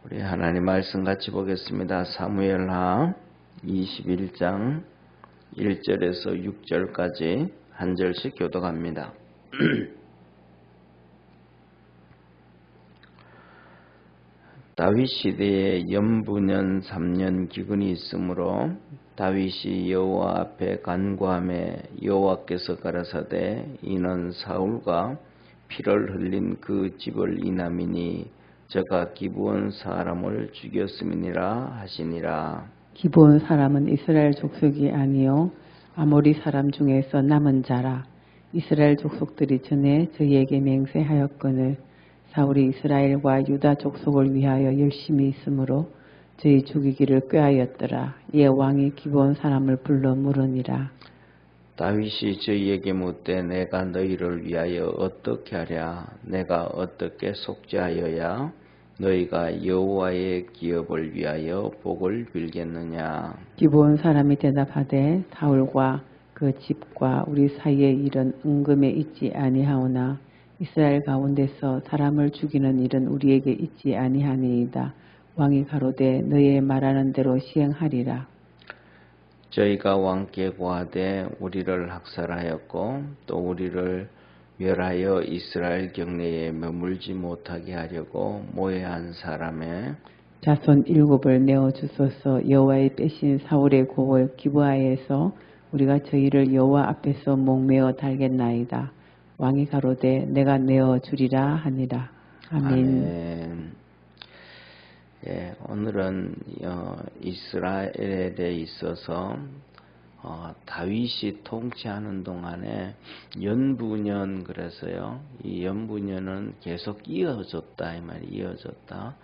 우리 하나님 말씀 같이 보겠습니다. 사무엘하 21장 1절에서 6절까지 한 절씩 교독합니다. 다윗 시대에 연부년 3년 기근이 있으므로 다윗이 여호와 앞에 간구하매 여호와께서 가라사대 이는 사울과 피를 흘린 그 집을 인함이니 저가 기브온 사람을 죽였음이니라 하시니라. 기브온 사람은 이스라엘 족속이 아니요 아모리 사람 중에서 남은 자라. 이스라엘 족속들이 전에 저희에게 맹세하였거늘 사울이 이스라엘과 유다 족속을 위하여 열심히 있으므로 저희 죽이기를 꾀하였더라. 이에 왕이 기브온 사람을 불러 물으니라. 다윗이 저희에게 묻되 내가 너희를 위하여 어떻게 하랴? 내가 어떻게 속죄하여야 너희가 여호와의 기업을 위하여 복을 빌겠느냐? 기브온 사람이 대답하되 사울과 그 집과 우리 사이의 일은 은금에 있지 아니하오나 이스라엘 가운데서 사람을 죽이는 일은 우리에게 있지 아니하니이다. 왕이 가로되 너희의 말하는 대로 시행하리라. 저희가 왕께 고하되 우리를 학살하였고 또 우리를 멸하여 이스라엘 경내에 머물지 못하게 하려고 모해한 사람의 자손 7을 내어주소서. 여호와의 빼신 사울의 곡을 기브아에서 우리가 저희를 여호와 앞에서 목매어 달겠나이다. 왕이 가로되 내가 내어주리라 하니라. 아멘. 예, 오늘은 이스라엘에 있어서 다윗이 통치하는 동안에 연부년 그래서요. 이 연부년은 계속 이어졌다 이 말이 이어졌다.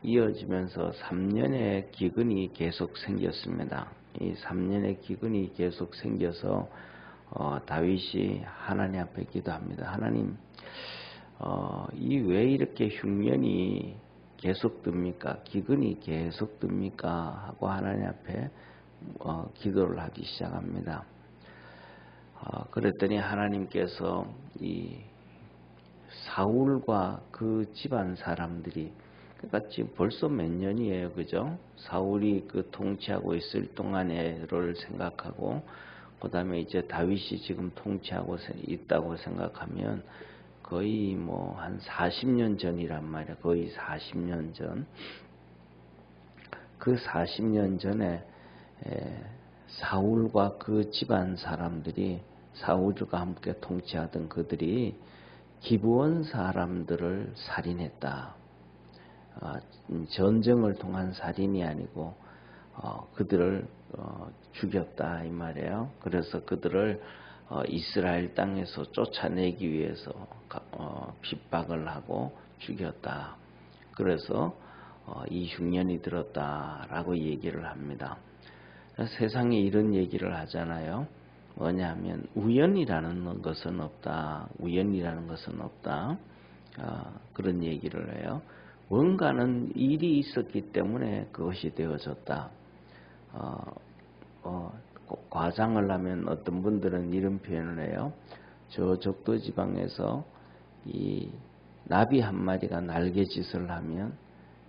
이어지면서 3년의 기근이 계속 생겼습니다. 이 3년의 기근이 계속 생겨서 다윗이 하나님 앞에 기도합니다. 하나님, 이 왜 이렇게 흉년이 계속 듭니까? 기근이 계속 듭니까? 하고 하나님 앞에 기도를 하기 시작합니다. 그랬더니 하나님께서 이 사울과 그 집안 사람들이 그러니까 지금 벌써 몇 년이에요, 그죠? 사울이 그 통치하고 있을 동안에를 생각하고 그 다음에 이제 다윗이 지금 통치하고 있다고 생각하면 거의 뭐 한 40년 전이란 말이야. 거의 40년 전. 그 40년 전에 사울과 그 집안 사람들이 사울과 함께 통치하던 그들이 기브온 사람들을 살인했다. 전쟁을 통한 살인이 아니고 그들을 죽였다 이 말이에요. 그래서 그들을 이스라엘 땅에서 쫓아내기 위해서 핍박을 하고 죽였다. 그래서 이 흉년이 들었다라고 얘기를 합니다. 세상에 이런 얘기를 하잖아요. 뭐냐면 우연이라는 것은 없다. 우연이라는 것은 없다. 그런 얘기를 해요. 뭔가는 일이 있었기 때문에 그것이 되어졌다. 과장을 하면 어떤 분들은 이런 표현을 해요. 저 적도 지방에서 이 나비 한 마리가 날개짓을 하면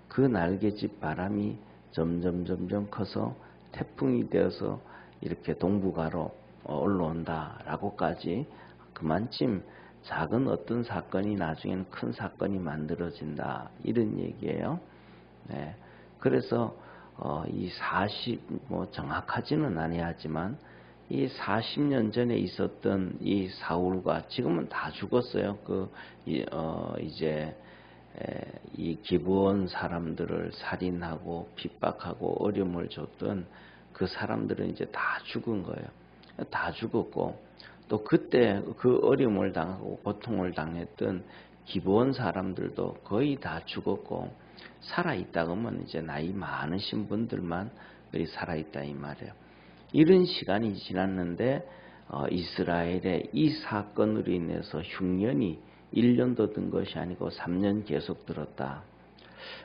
그 날개짓 바람이 점점 커서 태풍이 되어서 이렇게 동북아로 올라온다라고까지 그만큼 작은 어떤 사건이 나중에는 큰 사건이 만들어진다 이런 얘기예요. 네. 그래서 이 40 정확하지는 아니하지만 이 40년 전에 있었던 이 사울과 지금은 다 죽었어요. 이제 이 기브온 사람들을 살인하고 핍박하고 어려움을 줬던 그 사람들은 이제 다 죽은 거예요. 다 죽었고 또 그때 그 어려움을 당하고 고통을 당했던 기브온 사람들도 거의 다 죽었고 살아있다 그러면 이제 나이 많으신 분들만 거의 살아있다 이 말이에요. 이런 시간이 지났는데 이스라엘의 이 사건으로 인해서 흉년이 1년도 든 것이 아니고 3년 계속 들었다.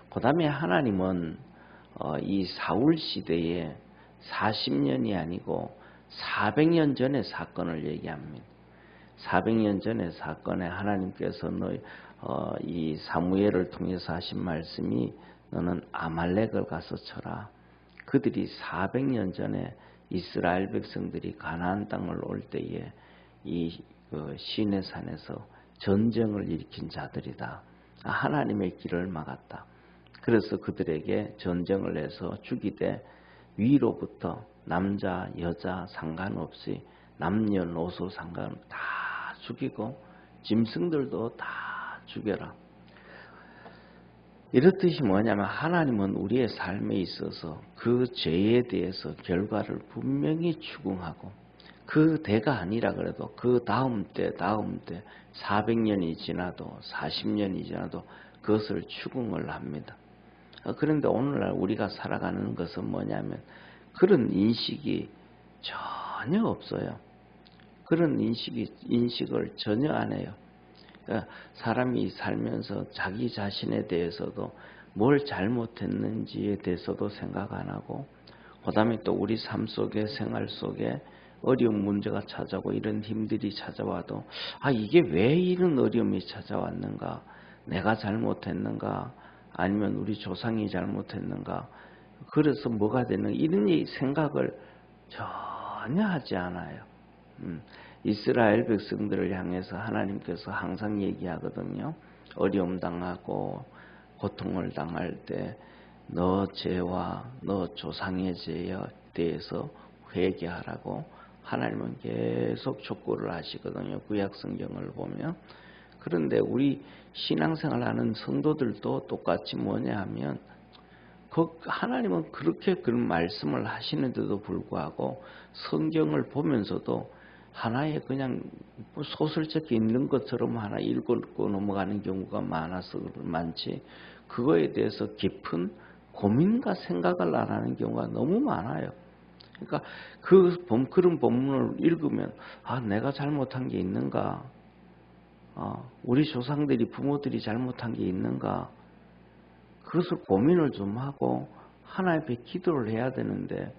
그 다음에 하나님은 이 사울 시대에 40년이 아니고 400년 전의 사건을 얘기합니다. 400년 전의 사건에 하나님께서 이 사무엘을 통해서 하신 말씀이 너는 아말렉을 가서 쳐라. 그들이 400년 전에 이스라엘 백성들이 가나안 땅을 올 때에 이 시내 산에서 전쟁을 일으킨 자들이다. 하나님의 길을 막았다. 그래서 그들에게 전쟁을 해서 죽이되 위로부터 남자 여자 상관없이 남녀노소 상관없이 다 죽이고 짐승들도 다 죽여라. 이렇듯이 뭐냐면 하나님은 우리의 삶에 있어서 그 죄에 대해서 결과를 분명히 추궁하고 그 대가 아니라 그래도 그 다음 때 400년이 지나도 40년이 지나도 그것을 추궁을 합니다. 그런데 오늘날 우리가 살아가는 것은 뭐냐면 그런 인식이 전혀 없어요. 그런 인식을 전혀 안 해요. 사람이 살면서 자기 자신에 대해서도 뭘 잘못했는지에 대해서도 생각 안 하고, 그 다음에 또 우리 삶 속에 생활 속에 어려운 문제가 찾아오고 이런 힘들이 찾아와도 이게 왜 이런 어려움이 찾아왔는가, 내가 잘못했는가, 아니면 우리 조상이 잘못했는가, 그래서 뭐가 되는 이런 생각을 전혀 하지 않아요. 이스라엘 백성들을 향해서 하나님께서 항상 얘기하거든요. 어려움 당하고 고통을 당할 때 너 죄와 너 조상의 죄에 대해서 회개하라고 하나님은 계속 촉구를 하시거든요. 구약 성경을 보면. 그런데 우리 신앙생활하는 성도들도 똑같이 뭐냐 하면 하나님은 그렇게 그런 말씀을 하시는데도 불구하고 성경을 보면서도 하나의 그냥 소설책 읽는 것처럼 하나 읽고 넘어가는 경우가 많아서 많지, 그거에 대해서 깊은 고민과 생각을 안 하는 경우가 너무 많아요. 그러니까 그런 본문을 읽으면 내가 잘못한 게 있는가, 우리 조상들이 부모들이 잘못한 게 있는가, 그것을 고민을 좀 하고 하나님 앞에 기도를 해야 되는데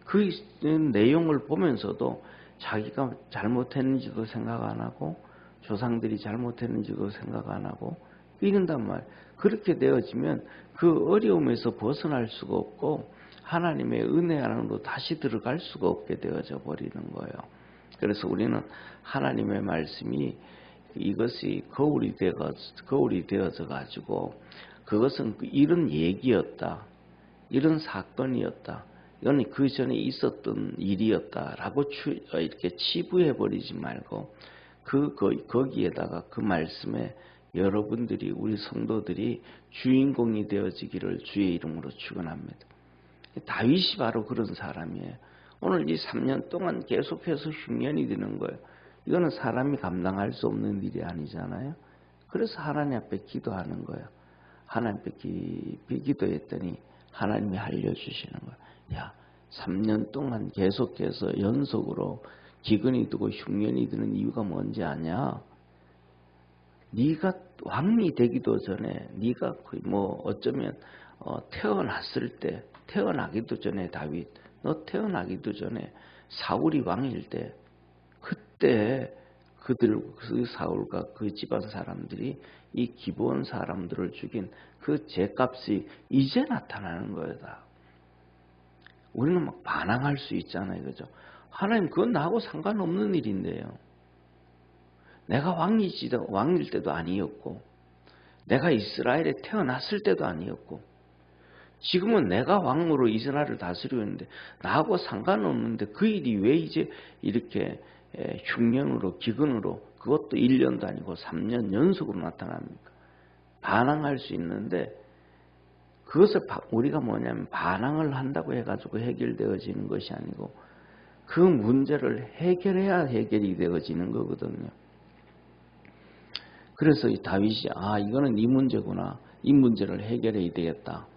그 내용을 보면서도 자기가 잘못했는지도 생각 안 하고 조상들이 잘못했는지도 생각 안 하고 이런단 말. 그렇게 되어지면 그 어려움에서 벗어날 수가 없고 하나님의 은혜 안으로 다시 들어갈 수가 없게 되어져 버리는 거예요. 그래서 우리는 하나님의 말씀이 이것이 거울이 되어져 가지고 그것은 이런 얘기였다, 이런 사건이었다, 이건 그 전에 있었던 일이었다라고 이렇게 치부해버리지 말고 거기에다가 그 말씀에 여러분들이, 우리 성도들이 주인공이 되어지기를 주의 이름으로 축원합니다. 다윗이 바로 그런 사람이에요. 오늘 이 3년 동안 계속해서 흉년이 드는 거예요. 이거는 사람이 감당할 수 없는 일이 아니잖아요. 그래서 하나님 앞에 기도하는 거예요. 하나님 앞에 깊이 기도했더니 하나님이 알려주시는 거예요. 야, 3년 동안 계속해서 연속으로 기근이 드고 흉년이 드는 이유가 뭔지 아냐? 네가 왕이 되기도 전에, 네가 어쩌면 태어나기도 전에 다윗, 너 태어나기도 전에 사울이 왕일 때, 그때 그 사울과 그 집안 사람들이 이 기브온 사람들을 죽인 그 죄값이 이제 나타나는 거다. 우리는 막 반항할 수 있잖아요, 그죠? 하나님, 그건 나하고 상관없는 일인데요. 내가 왕일 때도 아니었고, 내가 이스라엘에 태어났을 때도 아니었고, 지금은 내가 왕으로 이스라엘을 다스리고 있는데 나하고 상관없는데 그 일이 왜 이제 이렇게 흉년으로, 기근으로, 그것도 1년도 아니고 3년 연속으로 나타납니까? 반항할 수 있는데, 그것을 우리가 뭐냐면 반항을 한다고 해가지고 해결되어지는 것이 아니고 그 문제를 해결해야 해결이 되어지는 거거든요. 그래서 이 다윗이 이거는 이 문제구나, 이 문제를 해결해야 되겠다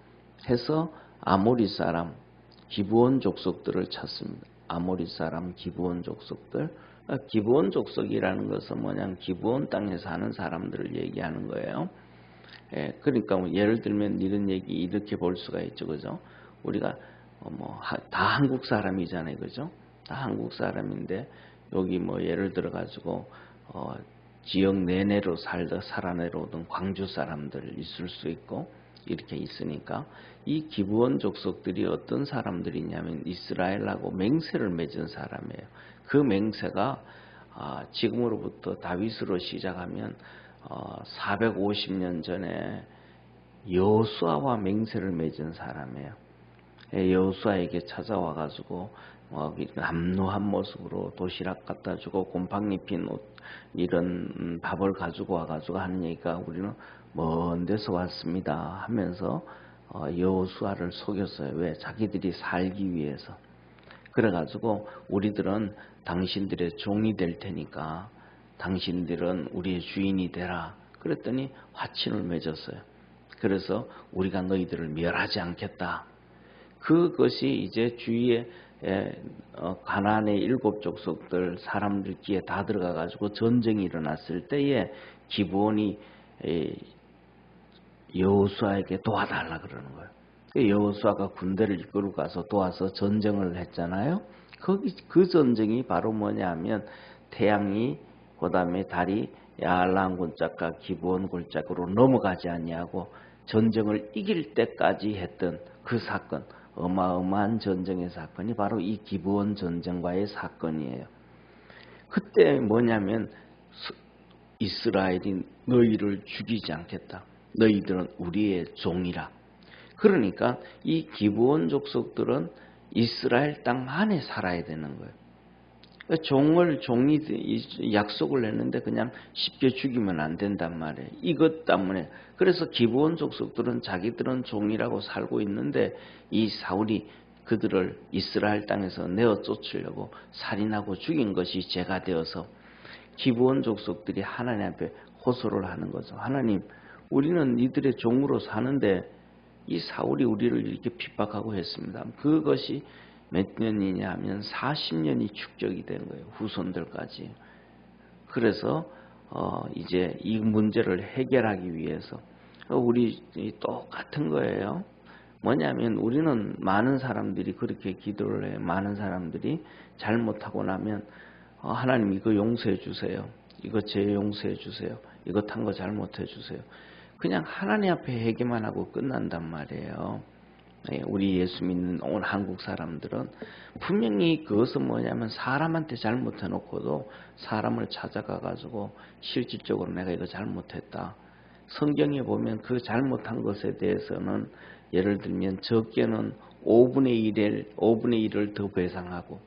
해서 아모리 사람 기브온 족속들을 찾습니다. 아모리 사람 기브온 족속들. 기브온 족속이라는 것은 뭐냐면 기브온 땅에 사는 사람들을 얘기하는 거예요. 그러니까 예를 들면 이런 얘기 이렇게 볼 수가 있죠, 그죠? 우리가 다 한국 사람이잖아요, 그죠? 다 한국 사람인데 여기 예를 들어 가지고 지역 내내로 살아내려오던 광주 사람들 있을 수 있고, 이렇게 있으니까 이 기브온 족속들이 어떤 사람들이냐면 이스라엘하고 맹세를 맺은 사람이에요. 그 맹세가 지금으로부터 다윗으로 시작하면 450년 전에 여호수아와 맹세를 맺은 사람이에요. 여호수아에게 찾아와 가지고 남루한 모습으로 도시락 갖다 주고 곰팡이 핀 옷 이런 밥을 가지고 와 가지고 하는 얘기가 우리는 먼 데서 왔습니다 하면서 여호수아를 속였어요. 왜? 자기들이 살기 위해서. 그래 가지고 우리들은 당신들의 종이 될 테니까 당신들은 우리의 주인이 되라. 그랬더니 화친을 맺었어요. 그래서 우리가 너희들을 멸하지 않겠다. 그것이 이제 주위에 가나안의 7 족속들 사람들 귀에 다 들어가 가지고 전쟁이 일어났을 때에 기브온이 여호수아에게 도와달라 그러는 거예요. 여호수아가 군대를 이끌고 가서 도와서 전쟁을 했잖아요. 그 전쟁이 바로 뭐냐면 태양이 그다음에 달이 야알람 굴짝과 기브온 굴짝으로 넘어가지 아니하고 전쟁을 이길 때까지 했던 그 사건, 어마어마한 전쟁의 사건이 바로 이 기브온 전쟁과의 사건이에요. 그때 뭐냐면 이스라엘이 너희를 죽이지 않겠다. 너희들은 우리의 종이라. 그러니까 이 기브온 족속들은 이스라엘 땅 안에 살아야 되는 거예요. 종이 약속을 했는데 그냥 쉽게 죽이면 안 된단 말이에요. 이것 때문에. 그래서 기브온 족속들은 자기들은 종이라고 살고 있는데 이 사울이 그들을 이스라엘 땅에서 내어 쫓으려고 살인하고 죽인 것이 죄가 되어서 기브온 족속들이 하나님 앞에 호소를 하는 거죠. 하나님, 우리는 이들의 종으로 사는데 이 사울이 우리를 이렇게 핍박하고 했습니다. 그것이 몇 년이냐 하면 40년이 축적이 된 거예요. 후손들까지. 그래서 이제 이 문제를 해결하기 위해서 우리 똑같은 거예요. 뭐냐면 우리는 많은 사람들이 그렇게 기도를 해요. 많은 사람들이 잘못하고 나면 하나님 이거 용서해 주세요. 이거 제 용서해 주세요. 이거 탄 거 잘못해 주세요. 그냥 하나님 앞에 회개만 하고 끝난단 말이에요. 우리 예수 믿는 온 한국 사람들은 분명히 그것은 뭐냐면 사람한테 잘못해놓고도 사람을 찾아가 가지고 실질적으로 내가 이거 잘못했다. 성경에 보면 그 잘못한 것에 대해서는 예를 들면 적게는 5분의 1을 더 배상하고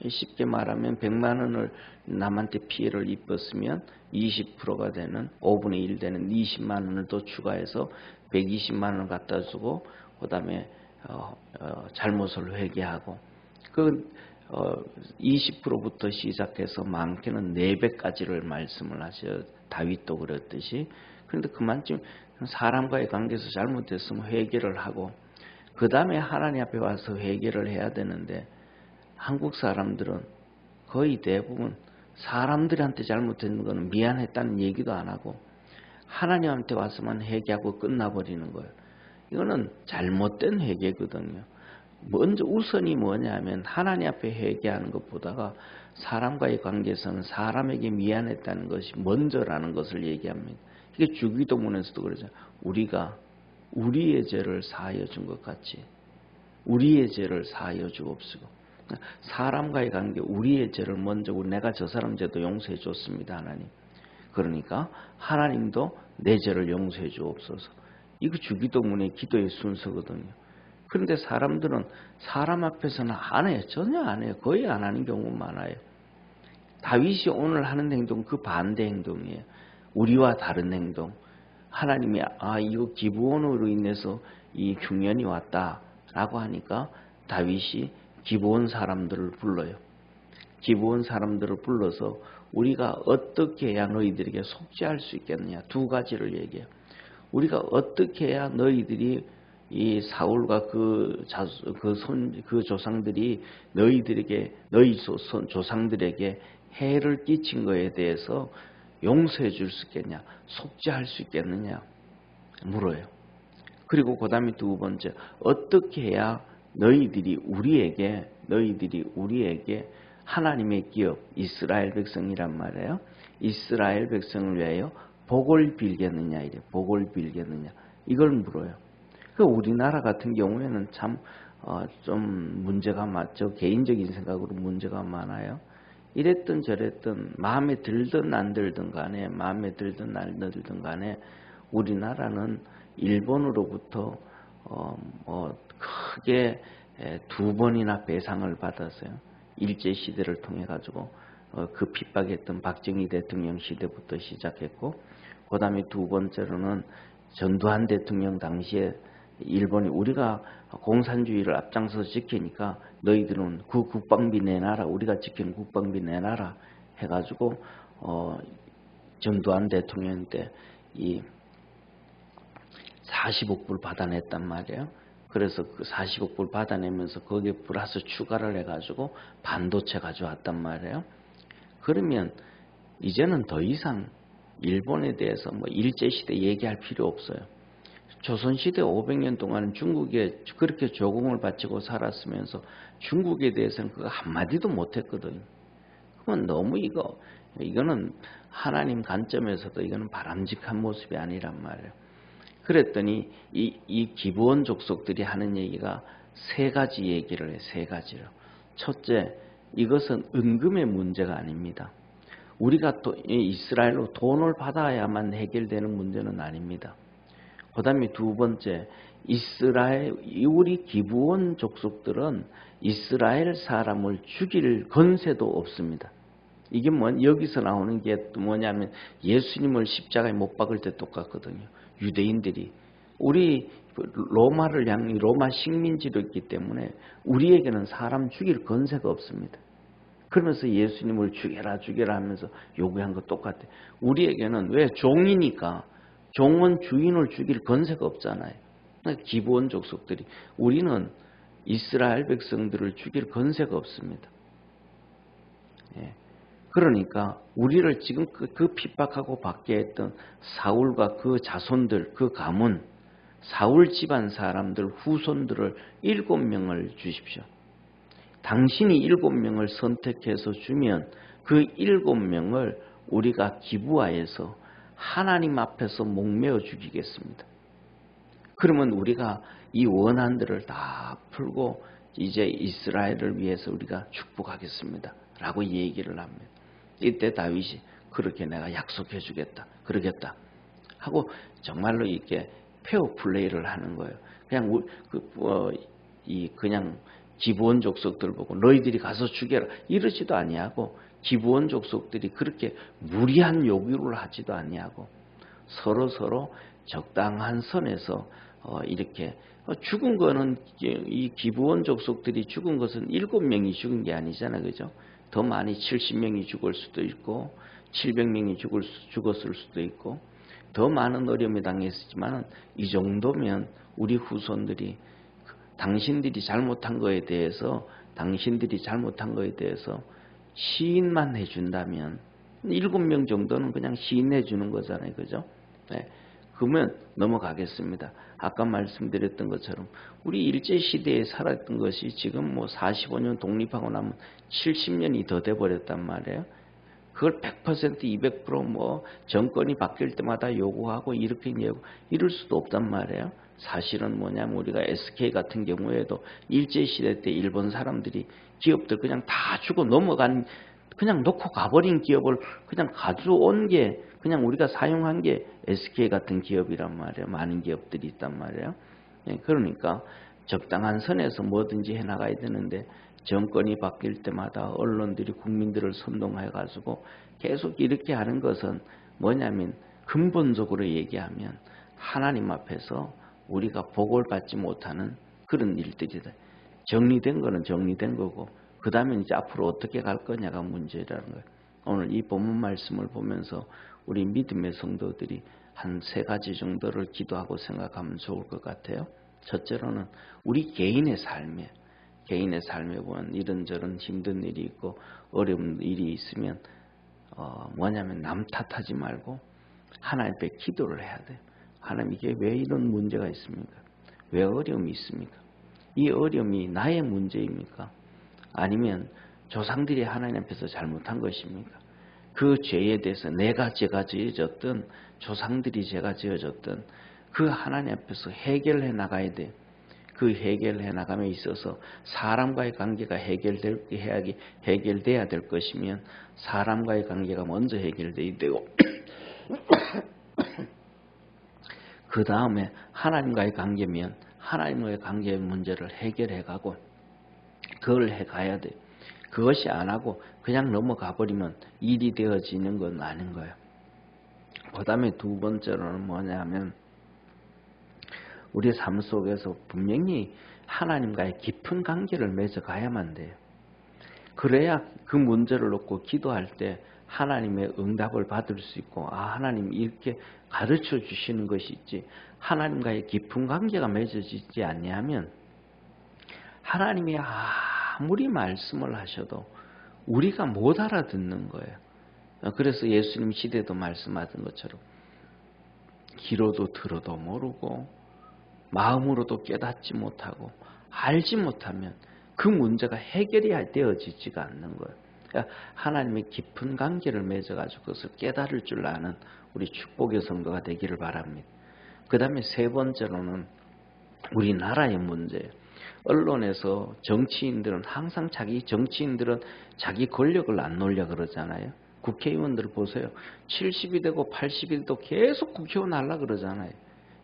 쉽게 말하면 100만 원을 남한테 피해를 입었으면 20%가 되는 5분의 1 되는 20만 원을 더 추가해서 120만 원을 갖다 주고 그다음에 잘못을 회개하고 그 20%부터 시작해서 많게는 4배까지를 말씀을 하셔요. 다윗도 그랬듯이. 그런데 그만큼 사람과의 관계에서 잘못했으면 회개를 하고 그 다음에 하나님 앞에 와서 회개를 해야 되는데 한국 사람들은 거의 대부분 사람들한테 잘못했는 거는 미안했다는 얘기도 안 하고 하나님한테 와서만 회개하고 끝나버리는 거예요. 이거는 잘못된 회개거든요. 먼저 우선이 뭐냐면 하나님 앞에 회개하는 것보다가 사람과의 관계에서는 사람에게 미안했다는 것이 먼저라는 것을 얘기합니다. 이게 주기도문에서도 그러죠. 우리가 우리의 죄를 사하여 준 것 같이 우리의 죄를 사하여 주옵시고. 사람과의 관계 우리의 죄를 먼저 내가 저 사람 죄도 용서해 줬습니다. 하나님. 그러니까 하나님도 내 죄를 용서해 주옵소서. 이거 주기도문의 기도의 순서거든요. 그런데 사람들은 사람 앞에서는 안 해요. 전혀 안 해요. 거의 안 하는 경우가 많아요. 다윗이 오늘 하는 행동 그 반대 행동이에요. 우리와 다른 행동. 하나님이 이거 기브온으로 인해서 이 흉년이 왔다라고 하니까 다윗이 기브온 사람들을 불러요. 기브온 사람들을 불러서 우리가 어떻게 해야 너희들에게 속죄할 수 있겠느냐. 2가지를 얘기해요. 우리가 어떻게 해야 너희들이 이 사울과 그 조상들이 너희들에게 너희 조상들에게 해를 끼친 것에 대해서 용서해 줄 수 있겠냐, 속죄할 수 있겠느냐 물어요. 그리고 그 다음에 2번째, 어떻게 해야 너희들이 우리에게 하나님의 기업 이스라엘 백성이란 말이에요. 이스라엘 백성을 위하여 복을 빌겠느냐 이래. 복을 빌겠느냐 이걸 물어요. 그 우리나라 같은 경우에는 참 좀 문제가 많죠. 개인적인 생각으로 문제가 많아요. 이랬든 저랬든 마음에 들든 안 들든 간에 우리나라는 일본으로부터 크게 2번이나 배상을 받았어요. 일제시대를 통해 가지고 그 핍박했던 박정희 대통령 시대부터 시작했고, 그 다음에 2번째로는 전두환 대통령 당시에 일본이 우리가 공산주의를 앞장서서 지키니까 너희들은 그 국방비 내놔라, 우리가 지키는 국방비 내놔라 해가지고 전두환 대통령 때 이 40억 불 받아냈단 말이에요. 그래서 그 40억 불 받아내면서 거기에 플러스 추가를 해가지고 반도체 가져왔단 말이에요. 그러면 이제는 더 이상 일본에 대해서 뭐 일제시대 얘기할 필요 없어요. 조선시대 500년 동안 중국에 그렇게 조공을 바치고 살았으면서 중국에 대해서는 그거 한마디도 못했거든요. 그건 너무 이거는 하나님 관점에서도 이거는 바람직한 모습이 아니란 말이에요. 그랬더니 이 기브온 족속들이 하는 얘기가 3가지 얘기를 해요. 3가지로. 첫째, 이것은 은금의 문제가 아닙니다. 우리가 또 이스라엘로 돈을 받아야만 해결되는 문제는 아닙니다. 그 다음에 2번째, 우리 기브온 족속들은 이스라엘 사람을 죽일 건세도 없습니다. 이게 여기서 나오는 게 뭐냐면 예수님을 십자가에 못 박을 때 똑같거든요. 유대인들이 우리 로마 식민지로 있기 때문에 우리에게는 사람 죽일 건세가 없습니다. 그러면서 예수님을 죽여라 하면서 요구한 거 똑같아요. 우리에게는 왜 종이니까 종은 주인을 죽일 건세가 없잖아요. 기브온 족속들이 우리는 이스라엘 백성들을 죽일 건세가 없습니다. 예. 그러니까 우리를 지금 그 핍박하고 받게 했던 사울과 그 자손들, 그 가문, 사울 집안 사람들, 후손들을 7명을 주십시오. 당신이 7명을 선택해서 주면 그 7명을 우리가 기브아에서 하나님 앞에서 목매어 죽이겠습니다. 그러면 우리가 이 원한들을 다 풀고 이제 이스라엘을 위해서 우리가 축복하겠습니다. 라고 얘기를 합니다. 이때 다윗이 그렇게 내가 약속해 주겠다. 그러겠다. 하고 정말로 이렇게 페어 플레이를 하는 거예요. 그냥 기브온 족속들 보고 너희들이 가서 죽여라 이러지도 아니하고, 기브온 족속들이 그렇게 무리한 요구를 하지도 아니하고 서로 적당한 선에서 이렇게 죽은 거는 이 기브온 족속들이 죽은 것은 7명이 죽은 게 아니잖아요. 그죠? 더 많이 70명이 죽을 수도 있고 700명이 죽었을 수도 있고 더 많은 어려움에 당했지만 이 정도면 우리 후손들이 당신들이 잘못한 거에 대해서 시인만 해준다면 7명 정도는 그냥 시인해 주는 거잖아요. 그죠? 네. 그러면 넘어가겠습니다. 아까 말씀드렸던 것처럼 우리 일제시대에 살았던 것이 지금 45년 독립하고 나면 70년이 더 돼버렸단 말이에요. 그걸 100% 200% 정권이 바뀔 때마다 요구하고 이럴 수도 없단 말이에요. 사실은 뭐냐면 우리가 SK 같은 경우에도 일제시대 때 일본 사람들이 기업들 그냥 다 주고 그냥 놓고 가버린 기업을 그냥 가져온 게 그냥 우리가 사용한 게 SK 같은 기업이란 말이에요. 많은 기업들이 있단 말이에요. 그러니까 적당한 선에서 뭐든지 해나가야 되는데 정권이 바뀔 때마다 언론들이 국민들을 선동해가지고 계속 이렇게 하는 것은 뭐냐면 근본적으로 얘기하면 하나님 앞에서 우리가 복을 받지 못하는 그런 일들이다. 정리된 거는 정리된 거고 그 다음에 이제 앞으로 어떻게 갈 거냐가 문제라는 거예요. 오늘 이 본문 말씀을 보면서 우리 믿음의 성도들이 한 3가지 정도를 기도하고 생각하면 좋을 것 같아요. 첫째로는 우리 개인의 삶에 보면 이런저런 힘든 일이 있고 어려운 일이 있으면 뭐냐면 남 탓하지 말고 하나님 앞에 기도를 해야 돼요. 하나님 이게 왜 이런 문제가 있습니까? 왜 어려움이 있습니까? 이 어려움이 나의 문제입니까? 아니면 조상들이 하나님 앞에서 잘못한 것입니까? 그 죄에 대해서 제가 지어졌든 조상들이 제가 지어졌든 그 하나님 앞에서 해결해 나가야 돼. 그 해결해 나감에 있어서 사람과의 관계가 해결돼야 될 것이면 사람과의 관계가 먼저 해결돼야 되고 그 다음에 하나님과의 관계면 하나님과의 관계의 문제를 해결해가고 그걸 해가야 돼. 그것이 안 하고 그냥 넘어가 버리면 일이 되어지는 건 아닌 거예요. 그 다음에 두 번째로는 뭐냐면 우리 삶 속에서 분명히 하나님과의 깊은 관계를 맺어가야만 돼요. 그래야 그 문제를 놓고 기도할 때 하나님의 응답을 받을 수 있고 하나님 이렇게 가르쳐 주시는 것이 있지 하나님과의 깊은 관계가 맺어지지 않냐면 하나님이 아무리 말씀을 하셔도 우리가 못 알아듣는 거예요. 그래서 예수님 시대도 말씀하던 것처럼 귀로도 들어도 모르고 마음으로도 깨닫지 못하고 알지 못하면 그 문제가 해결이 되어지지가 않는 거예요. 그러니까 하나님의 깊은 관계를 맺어가지고 그것을 깨달을 줄 아는 우리 축복의 성도가 되기를 바랍니다. 그 다음에 세 번째로는 우리나라의 문제예요. 언론에서 정치인들은 항상 정치인들은 자기 권력을 안 놓으려고 그러잖아요. 국회의원들 보세요. 70이 되고 80이 돼도 계속 국회의원 하려고 그러잖아요.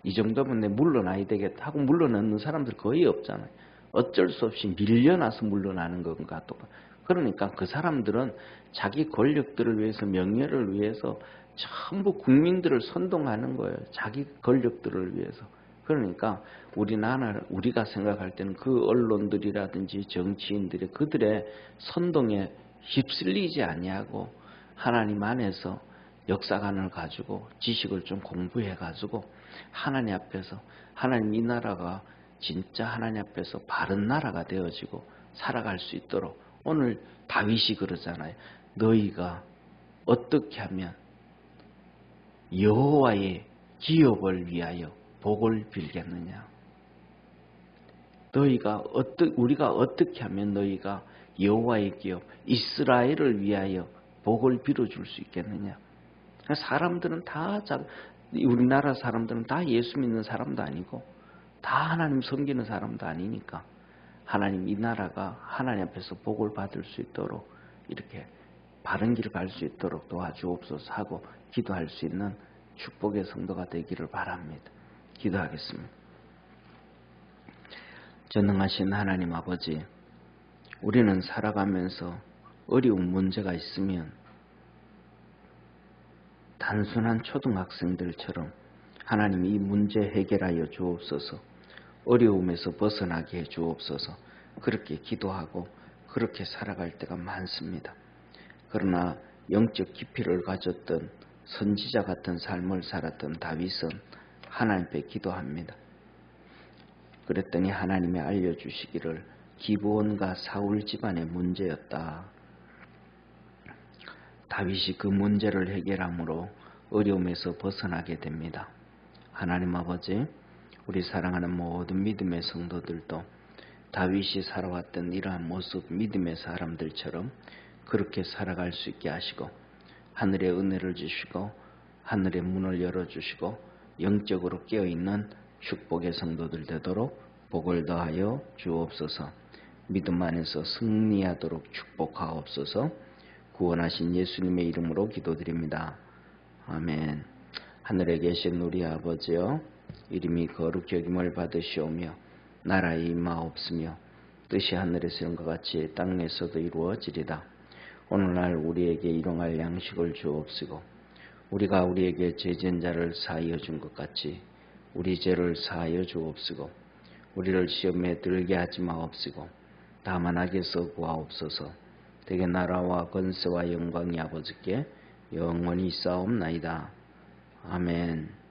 이 정도면 내 물러나야 되겠다 하고 물러나는 사람들 거의 없잖아요. 어쩔 수 없이 밀려나서 물러나는 건가 또. 그러니까 그 사람들은 자기 권력들을 위해서 명예를 위해서 전부 국민들을 선동하는 거예요. 자기 권력들을 위해서. 그러니까 우리가 생각할 때는 그 언론들이라든지 정치인들이 그들의 선동에 휩쓸리지 아니하고 하나님 안에서 역사관을 가지고 지식을 좀 공부해 가지고 하나님 앞에서 하나님 이 나라가 진짜 하나님 앞에서 바른 나라가 되어지고 살아갈 수 있도록 오늘 다윗이 그러잖아요. 너희가 어떻게 하면 여호와의 기업을 위하여 복을 빌겠느냐. 우리가 어떻게 하면 너희가 여호와의 기업 이스라엘을 위하여 복을 빌어줄 수 있겠느냐. 사람들은 우리나라 사람들은 다 예수 믿는 사람도 아니고 다 하나님 섬기는 사람도 아니니까 하나님 이 나라가 하나님 앞에서 복을 받을 수 있도록 이렇게 바른 길을 갈 수 있도록 도와주옵소서 하고 기도할 수 있는 축복의 성도가 되기를 바랍니다. 기도하겠습니다. 전능하신 하나님 아버지, 우리는 살아가면서 어려운 문제가 있으면 단순한 초등학생들처럼 하나님 이 문제 해결하여 주옵소서, 어려움에서 벗어나게 해 주옵소서 그렇게 기도하고 그렇게 살아갈 때가 많습니다. 그러나 영적 깊이를 가졌던 선지자 같은 삶을 살았던 다윗은 하나님 앞에 기도합니다. 그랬더니 하나님이 알려주시기를 기브온과 사울 집안의 문제였다. 다윗이 그 문제를 해결함으로 어려움에서 벗어나게 됩니다. 하나님 아버지, 우리 사랑하는 모든 믿음의 성도들도 다윗이 살아왔던 이러한 모습 믿음의 사람들처럼 그렇게 살아갈 수 있게 하시고 하늘의 은혜를 주시고 하늘의 문을 열어주시고 영적으로 깨어있는 축복의 성도들 되도록 복을 더하여 주옵소서. 믿음 안에서 승리하도록 축복하옵소서. 구원하신 예수님의 이름으로 기도드립니다. 아멘. 하늘에 계신 우리 아버지여, 이름이 거룩히 여김을 받으시오며 나라의 임하옵으며 뜻이 하늘에서 이룬 것 같이 땅에서도 이루어지리다. 오늘날 우리에게 일용할 양식을 주옵시고 우리가 우리에게 죄진 자를 사하여 준 것 같이 우리 죄를 사하여 주옵시고 우리를 시험에 들게 하지 마옵시고 다만 악에서 구하옵소서. 대개 나라와 권세와 영광이 아버지께 영원히 있사옵나이다. 아멘.